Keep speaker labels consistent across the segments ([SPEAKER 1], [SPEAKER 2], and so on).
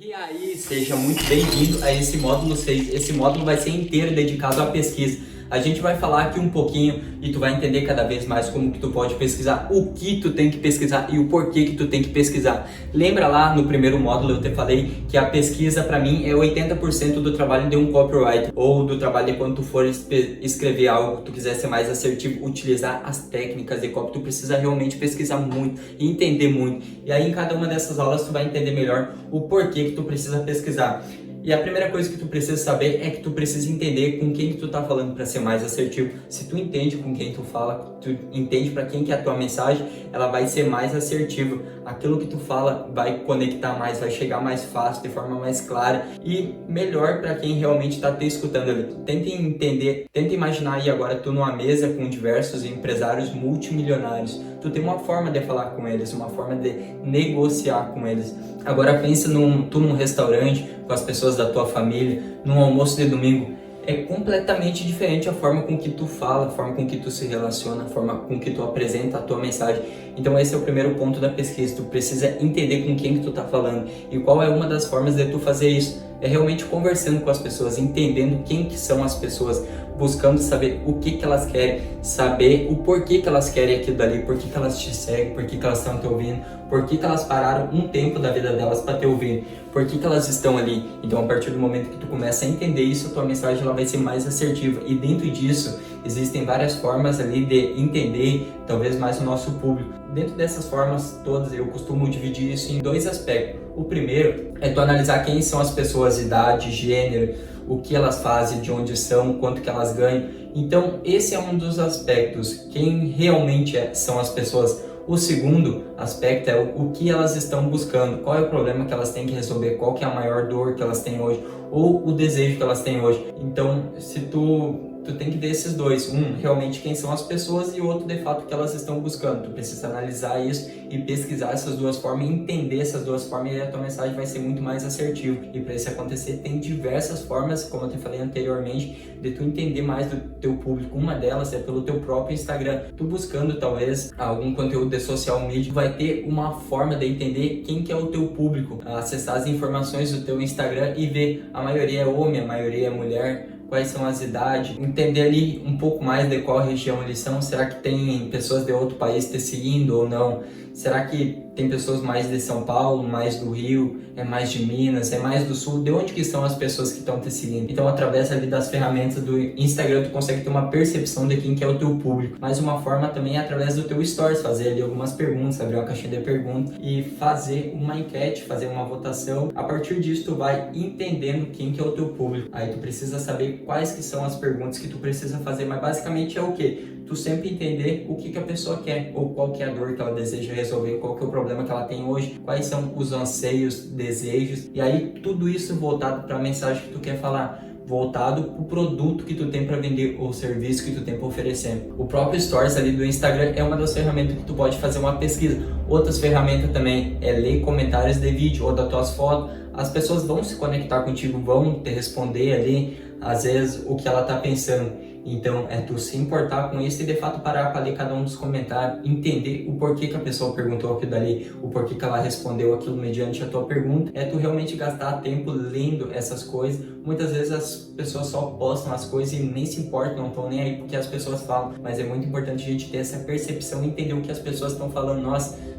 [SPEAKER 1] E aí, seja muito bem-vindo a esse módulo 6. Esse módulo vai ser inteiro dedicado à pesquisa. A gente vai falar aqui um pouquinho e tu vai entender cada vez mais como que tu pode pesquisar, o que tu tem que pesquisar e o porquê que tu tem que pesquisar. Lembra lá no primeiro módulo eu te falei que a pesquisa para mim é 80% do trabalho de um copywriter, ou do trabalho de quando tu for escrever algo, tu quiser ser mais assertivo, utilizar as técnicas de copy, tu precisa realmente pesquisar muito e entender muito. E aí em cada uma dessas aulas tu vai entender melhor o porquê que tu precisa pesquisar. E a primeira coisa que tu precisa saber é que tu precisa entender com quem que tu tá falando para ser mais assertivo. Se tu entende com quem tu fala, tu entende para quem que é a tua mensagem, ela vai ser mais assertiva. Aquilo que tu fala vai conectar mais, vai chegar mais fácil, de forma mais clara e melhor para quem realmente está te escutando ali. Tenta entender, tenta imaginar aí agora tu numa mesa com diversos empresários multimilionários. Tu tem uma forma de falar com eles, uma forma de negociar com eles. Agora pensa tu num restaurante com as pessoas da tua família, num almoço de domingo. É completamente diferente a forma com que tu fala, a forma com que tu se relaciona, a forma com que tu apresenta a tua mensagem. Então esse é o primeiro ponto da pesquisa. Tu precisa entender com quem que tu tá falando. E qual é uma das formas de tu fazer isso? É realmente conversando com as pessoas, entendendo quem que são as pessoas, buscando saber o que que elas querem, saber o porquê que elas querem aquilo dali, por que elas te seguem, por que elas estão te ouvindo, por que elas pararam um tempo da vida delas para te ouvir, por que elas estão ali. Então a partir do momento que tu começa a entender isso, a tua mensagem ela vai ser mais assertiva. E dentro disso existem várias formas ali de entender talvez mais o nosso público. Dentro dessas formas todas eu costumo dividir isso em dois aspectos. O primeiro é tu analisar quem são as pessoas, idade, gênero, o que elas fazem, de onde são, quanto que elas ganham. Então esse é um dos aspectos, quem realmente são as pessoas. O segundo aspecto é o que elas estão buscando, qual é o problema que elas têm que resolver, qual que é a maior dor que elas têm hoje, ou o desejo que elas têm hoje. Então se tu tem que ver esses dois, realmente quem são as pessoas e outro de fato que elas estão buscando. Tu precisa analisar isso e pesquisar essas duas formas, entender essas duas formas, e a tua mensagem vai ser muito mais assertiva. E para isso acontecer tem diversas formas, como eu te falei anteriormente, de tu entender mais do teu público. Uma delas é pelo teu próprio Instagram. Tu buscando talvez algum conteúdo de social media, vai ter uma forma de entender quem que é o teu público, acessar as informações do teu Instagram e ver, a maioria é homem, a maioria é mulher, quais são as idades, entender ali um pouco mais de qual região eles são. Será que tem pessoas de outro país te seguindo ou não? Será que tem pessoas mais de São Paulo, mais do Rio, é mais de Minas, é mais do Sul? De onde que são as pessoas que estão te seguindo? Então, através ali das ferramentas do Instagram, tu consegue ter uma percepção de quem que é o teu público. Mais uma forma também é através do teu Stories, fazer ali algumas perguntas, abrir uma caixinha de perguntas e fazer uma enquete, fazer uma votação. A partir disso, tu vai entendendo quem que é o teu público. Aí tu precisa saber quais que são as perguntas que tu precisa fazer, mas basicamente é o quê? Tu sempre entender o que a pessoa quer, ou qual que é a dor que ela deseja resolver, qual que é o problema que ela tem hoje, quais são os anseios, desejos, e aí tudo isso voltado para a mensagem que tu quer falar, voltado para o produto que tu tem para vender ou o serviço que tu tem para oferecer. O próprio Stories ali do Instagram é uma das ferramentas que tu pode fazer uma pesquisa. Outras ferramentas também é ler comentários de vídeo ou das tuas fotos. As pessoas vão se conectar contigo, vão te responder ali, às vezes, o que ela está pensando. Então, é tu se importar com isso e de fato parar para ler cada um dos comentários, entender o porquê que a pessoa perguntou aquilo dali, o porquê que ela respondeu aquilo mediante a tua pergunta. É tu realmente gastar tempo lendo essas coisas. Muitas vezes as pessoas só postam as coisas e nem se importam, não estão nem aí porque as pessoas falam. Mas é muito importante a gente ter essa percepção, entender o que as pessoas estão falando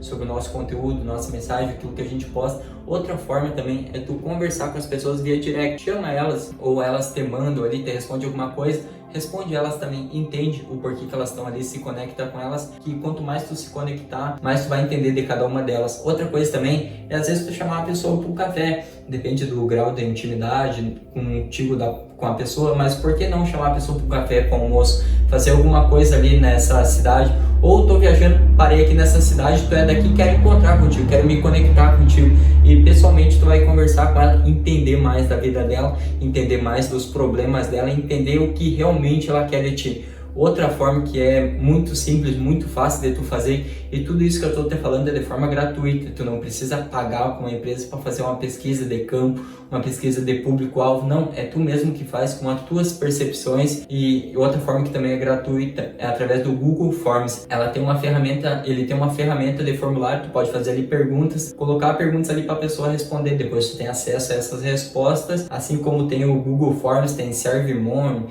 [SPEAKER 1] sobre o nosso conteúdo, nossa mensagem, aquilo que a gente posta. Outra forma também é tu conversar com as pessoas via direct. Chama elas, ou elas te mandam ali, te responde alguma coisa, responde elas também, entende o porquê que elas estão ali, se conecta com elas, que quanto mais tu se conectar, mais tu vai entender de cada uma delas. Outra coisa também é às vezes tu chamar a pessoa para um café, depende do grau de intimidade contigo com a pessoa, mas por que não chamar a pessoa para um café, com o almoço, fazer alguma coisa ali nessa cidade? Ou tô viajando, parei aqui nessa cidade, tu é daqui, quero encontrar contigo, quero me conectar contigo. E pessoalmente tu vai conversar com ela, entender mais da vida dela, entender mais dos problemas dela, entender o que realmente ela quer de ti. Outra forma que é muito simples, muito fácil de tu fazer, e tudo isso que eu estou te falando é de forma gratuita, tu não precisa pagar com uma empresa para fazer uma pesquisa de campo, uma pesquisa de público-alvo, não, é tu mesmo que faz com as tuas percepções. E outra forma que também é gratuita é através do Google Forms. Ele tem uma ferramenta de formulário, tu pode fazer ali perguntas, colocar perguntas ali para a pessoa responder, depois tu tem acesso a essas respostas, assim como tem o Google Forms, tem SurveyMonkey,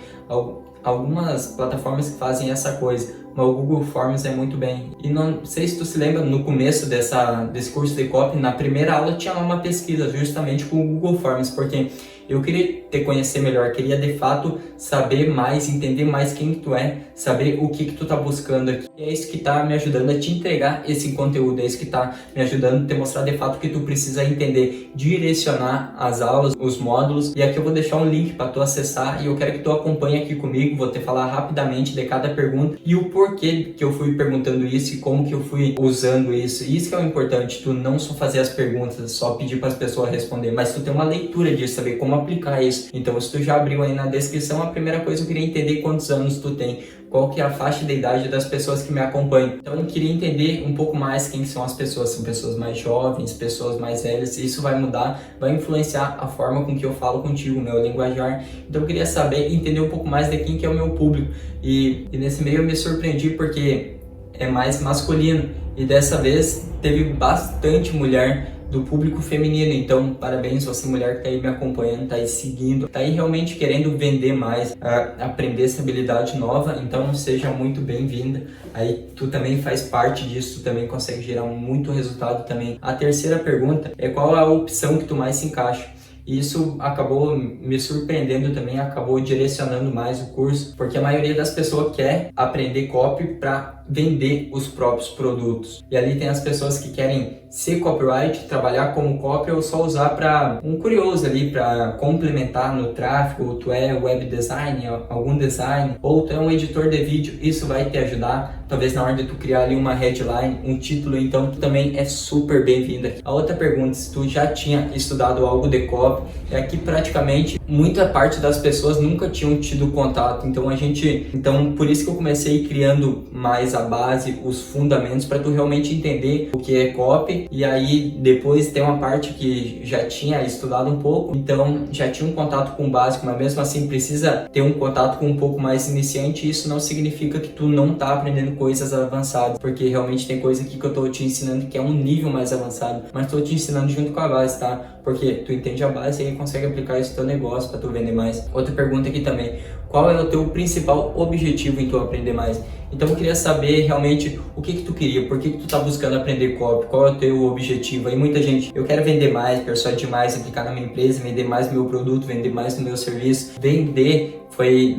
[SPEAKER 1] algumas plataformas que fazem essa coisa, mas o Google Forms é muito bem. E não sei se tu se lembra, no começo desse curso de copy, na primeira aula tinha uma pesquisa justamente com o Google Forms, porque eu queria te conhecer melhor, queria de fato saber mais, entender mais quem que tu é, saber o que tu tá buscando aqui. E é isso que tá me ajudando a te entregar esse conteúdo, é isso que tá me ajudando a te mostrar de fato o que tu precisa entender, direcionar as aulas, os módulos. E aqui eu vou deixar um link para tu acessar e eu quero que tu acompanhe aqui comigo, vou te falar rapidamente de cada pergunta e o porquê que eu fui perguntando isso e como que eu fui usando isso. E isso que é o importante, tu não só fazer as perguntas, só pedir para as pessoas responder, mas tu ter uma leitura disso, saber como aplicar isso. Então, se tu já abriu aí na descrição, a primeira coisa eu queria entender quantos anos tu tem, qual que é a faixa de idade das pessoas que me acompanham. Então, eu queria entender um pouco mais quem são as pessoas. São pessoas mais jovens, pessoas mais velhas. Isso vai mudar, vai influenciar a forma com que eu falo contigo, o meu linguajar. Então, eu queria saber, entender um pouco mais de quem que é o meu público. E nesse meio eu me surpreendi porque é mais masculino. E dessa vez teve bastante mulher do público feminino. Então, parabéns você, mulher, que tá aí me acompanhando, tá aí seguindo, tá aí realmente querendo vender mais, aprender essa habilidade nova. Então, seja muito bem-vinda. Aí, tu também faz parte disso, tu também consegue gerar muito resultado também. A terceira pergunta é: qual a opção que tu mais se encaixa? E isso acabou me surpreendendo também, acabou direcionando mais o curso, porque a maioria das pessoas quer aprender copy para vender os próprios produtos. E ali tem as pessoas que querem ser copyright, trabalhar como copy ou só usar para um curioso ali, para complementar no tráfego, ou tu é web design, algum design, ou tu é um editor de vídeo, isso vai te ajudar, talvez na hora de tu criar ali uma headline, um título, então tu também é super bem-vindo aqui. A outra pergunta, se tu já tinha estudado algo de copy, é que praticamente muita parte das pessoas nunca tinham tido contato, então por isso que eu comecei criando mais a base, os fundamentos, para tu realmente entender o que é copy. E aí depois tem uma parte que já tinha estudado um pouco, então já tinha um contato com o básico, mas mesmo assim precisa ter um contato com um pouco mais iniciante. Isso não significa que tu não tá aprendendo coisas avançadas, porque realmente tem coisa aqui que eu tô te ensinando que é um nível mais avançado, mas tô te ensinando junto com a base, tá? Porque tu entende a base e aí consegue aplicar isso no teu negócio para tu vender mais. Outra pergunta aqui também: qual é o teu principal objetivo em tu aprender mais? Então eu queria saber realmente o que tu queria, por que tu tá buscando aprender copy, qual é o teu objetivo. Aí muita gente: eu quero vender mais, persuadir mais, aplicar na minha empresa, vender mais meu produto, vender mais no meu serviço.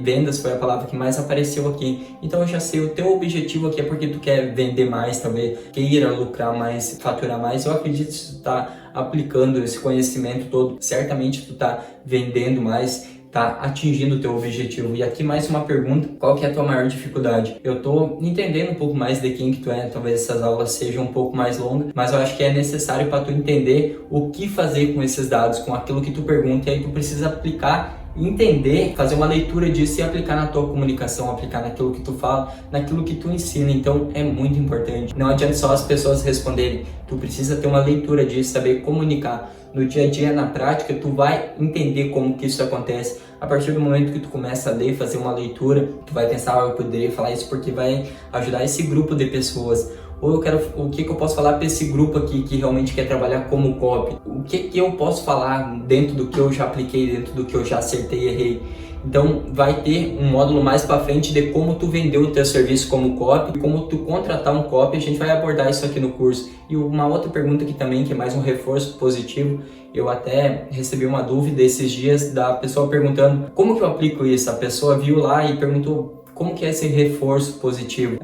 [SPEAKER 1] Vendas foi a palavra que mais apareceu aqui. Então eu já sei, o teu objetivo aqui é porque tu quer vender mais, talvez queira lucrar mais, faturar mais. Eu acredito que tu tá aplicando esse conhecimento todo, certamente tu tá vendendo mais, tá atingindo o teu objetivo. E aqui mais uma pergunta: qual que é a tua maior dificuldade? Eu tô entendendo um pouco mais de quem que tu é, talvez essas aulas sejam um pouco mais longas, mas eu acho que é necessário para tu entender o que fazer com esses dados, com aquilo que tu pergunta, e aí tu precisa aplicar, entender, fazer uma leitura disso e aplicar na tua comunicação, aplicar naquilo que tu fala, naquilo que tu ensina. Então é muito importante. Não adianta só as pessoas responderem, tu precisa ter uma leitura disso, saber comunicar. No dia a dia, na prática, tu vai entender como que isso acontece. A partir do momento que tu começa a ler, fazer uma leitura, tu vai pensar: eu poderia falar isso porque vai ajudar esse grupo de pessoas. Ou o que eu posso falar para esse grupo aqui que realmente quer trabalhar como copy? O que eu posso falar dentro do que eu já apliquei, dentro do que eu já acertei e errei? Então vai ter um módulo mais para frente de como tu vender o teu serviço como copy, como tu contratar um copy. A gente vai abordar isso aqui no curso. E uma outra pergunta aqui também, que é mais um reforço positivo, eu até recebi uma dúvida esses dias da pessoa perguntando: como que eu aplico isso? A pessoa viu lá e perguntou: como que é esse reforço positivo?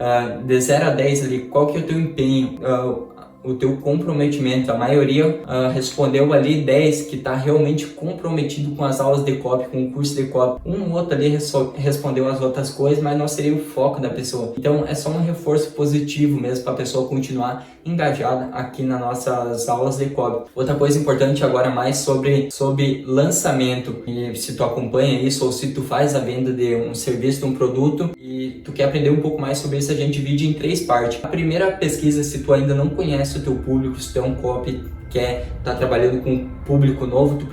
[SPEAKER 1] De 0 a 10 ali, qual que é o teu empenho? o teu comprometimento. A maioria respondeu ali 10 que está realmente comprometido com as aulas de copy, com o curso de copy. Um outro ali respondeu as outras coisas, mas não seria o foco da pessoa. Então é só um reforço positivo mesmo para a pessoa continuar engajada aqui nas nossas aulas de copy. Outra coisa importante agora mais sobre lançamento. E se tu acompanha isso ou se tu faz a venda de um serviço, de um produto e tu quer aprender um pouco mais sobre isso, a gente divide em 3 partes. A primeira pesquisa, se tu ainda não conhece o teu público, se tu é um copy, quer estar trabalhando com um público novo, tu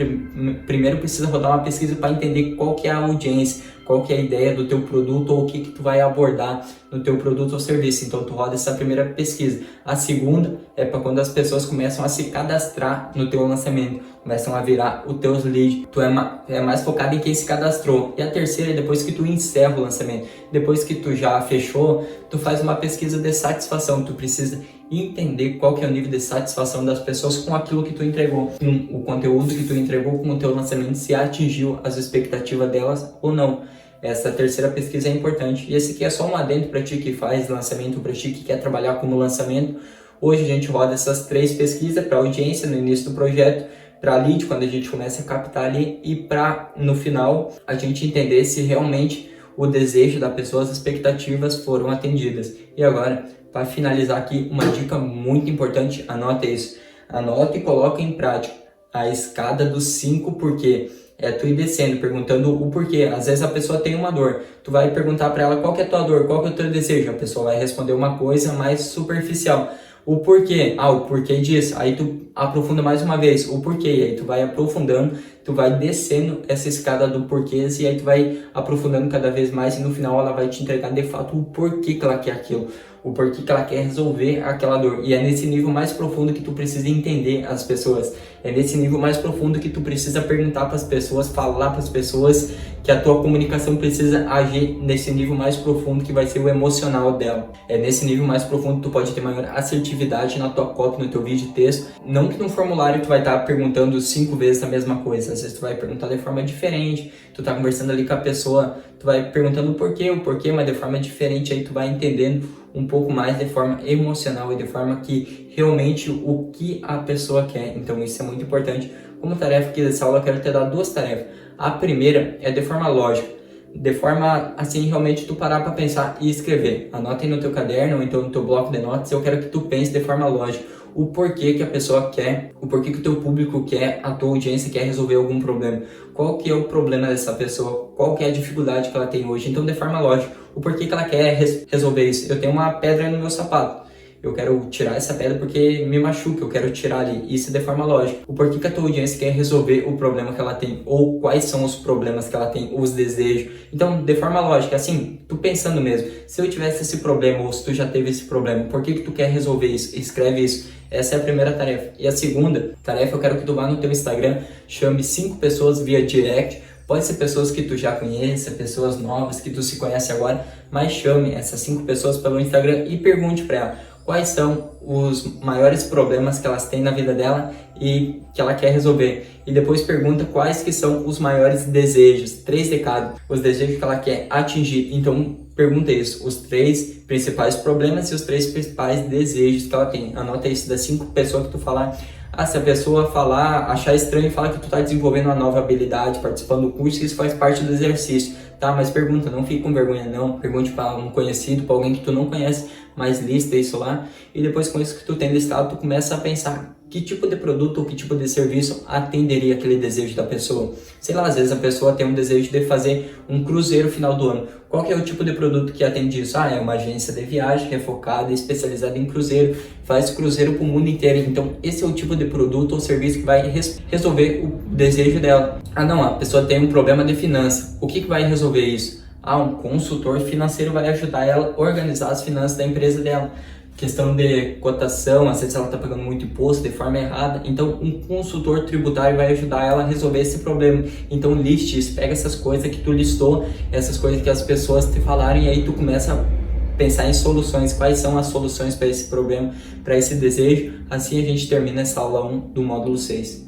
[SPEAKER 1] primeiro precisa rodar uma pesquisa para entender qual que é a audiência, qual que é a ideia do teu produto ou o que tu vai abordar no teu produto ou serviço. Então tu roda essa primeira pesquisa. A segunda é para quando as pessoas começam a se cadastrar no teu lançamento, começam a virar os teus leads, tu é mais focado em quem se cadastrou. E a terceira é depois que tu encerra o lançamento, depois que tu já fechou, tu faz uma pesquisa de satisfação. Tu precisa entender qual que é o nível de satisfação das pessoas com aquilo que tu entregou, com o conteúdo que tu entregou, com o teu lançamento, se atingiu as expectativas delas ou não. Essa terceira pesquisa é importante. E esse aqui é só um adendo para ti que faz lançamento, para ti que quer trabalhar como lançamento. Hoje a gente roda essas 3 pesquisas para audiência no início do projeto, para lead quando a gente começa a captar ali e para no final a gente entender se realmente o desejo da pessoa, as expectativas foram atendidas. E agora, para finalizar aqui, uma dica muito importante, anota isso. Anota e coloca em prática a escada dos 5 porquê. É tu ir descendo, perguntando o porquê. Às vezes a pessoa tem uma dor. Tu vai perguntar para ela qual que é a tua dor, qual que é o teu desejo. A pessoa vai responder uma coisa mais superficial. O porquê, o porquê disso. Aí tu aprofunda mais uma vez o porquê. Aí tu vai aprofundando, tu vai descendo essa escada do porquê e aí tu vai aprofundando cada vez mais e no final ela vai te entregar de fato o porquê que ela quer aquilo. O porquê que ela quer resolver aquela dor. E é nesse nível mais profundo que tu precisa entender as pessoas. É nesse nível mais profundo que tu precisa perguntar para as pessoas, falar para as pessoas, que a tua comunicação precisa agir nesse nível mais profundo que vai ser o emocional dela. É nesse nível mais profundo que tu pode ter maior assertividade na tua copy, no teu vídeo de texto. Não que no formulário tu vai estar perguntando 5 vezes a mesma coisa. Às vezes tu vai perguntar de forma diferente. Tu tá conversando ali com a pessoa, tu vai perguntando o porquê, mas de forma diferente. Aí tu vai entendendo um pouco mais de forma emocional e de forma que realmente o que a pessoa quer. Então isso é muito importante. Como tarefa aqui dessa aula eu quero te dar 2 tarefas. A primeira é de forma lógica, de forma assim realmente tu parar para pensar e escrever. Anota aí no teu caderno ou então no teu bloco de notas. Eu quero que tu pense de forma lógica o porquê que a pessoa quer, o porquê que o teu público quer, a tua audiência quer resolver algum problema. Qual que é o problema dessa pessoa? Qual que é a dificuldade que ela tem hoje? Então de forma lógica, o porquê que ela quer resolver isso. Eu tenho uma pedra no meu sapato. Eu quero tirar essa pedra porque me machuca, eu quero tirar ali. Isso de forma lógica. O porquê que a tua audiência quer resolver o problema que ela tem, ou quais são os problemas que ela tem, os desejos. Então, de forma lógica, assim, tu pensando mesmo, se eu tivesse esse problema, ou se tu já teve esse problema, por que tu quer resolver isso? Escreve isso. Essa é a primeira tarefa. E a segunda tarefa, eu quero que tu vá no teu Instagram, chame 5 pessoas via direct. Pode ser pessoas que tu já conhece, pessoas novas que tu se conhece agora, mas chame essas 5 pessoas pelo Instagram e pergunte para ela quais são os maiores problemas que elas têm na vida dela e que ela quer resolver. E depois pergunta quais que são os maiores desejos, 3 de cada, os desejos que ela quer atingir. Então pergunta isso, os 3 principais problemas e os 3 principais desejos que ela tem. Anota isso das 5 pessoas que tu falar. Se a pessoa falar, achar estranho e falar que tu tá desenvolvendo uma nova habilidade, participando do curso, isso faz parte do exercício, tá? Mas pergunta, não fique com vergonha não, pergunte para um conhecido, para alguém que tu não conhece, mas lista isso lá. E depois com isso que tu tem listado, tu começa a pensar que tipo de produto ou que tipo de serviço atenderia aquele desejo da pessoa. Sei lá, às vezes a pessoa tem um desejo de fazer um cruzeiro final do ano. Qual que é o tipo de produto que atende isso? É uma agência de viagem que é focada e especializada em cruzeiro, faz cruzeiro para o mundo inteiro. Então esse é o tipo de produto ou serviço que vai resolver o desejo dela. Não, a pessoa tem um problema de finança. O que vai resolver isso? Um consultor financeiro vai ajudar ela a organizar as finanças da empresa dela. Questão de cotação, às vezes ela está pagando muito imposto de forma errada, então um consultor tributário vai ajudar ela a resolver esse problema. Então liste isso, pega essas coisas que tu listou, essas coisas que as pessoas te falaram e aí tu começa a pensar em soluções, quais são as soluções para esse problema, para esse desejo. Assim a gente termina essa aula 1 do módulo 6.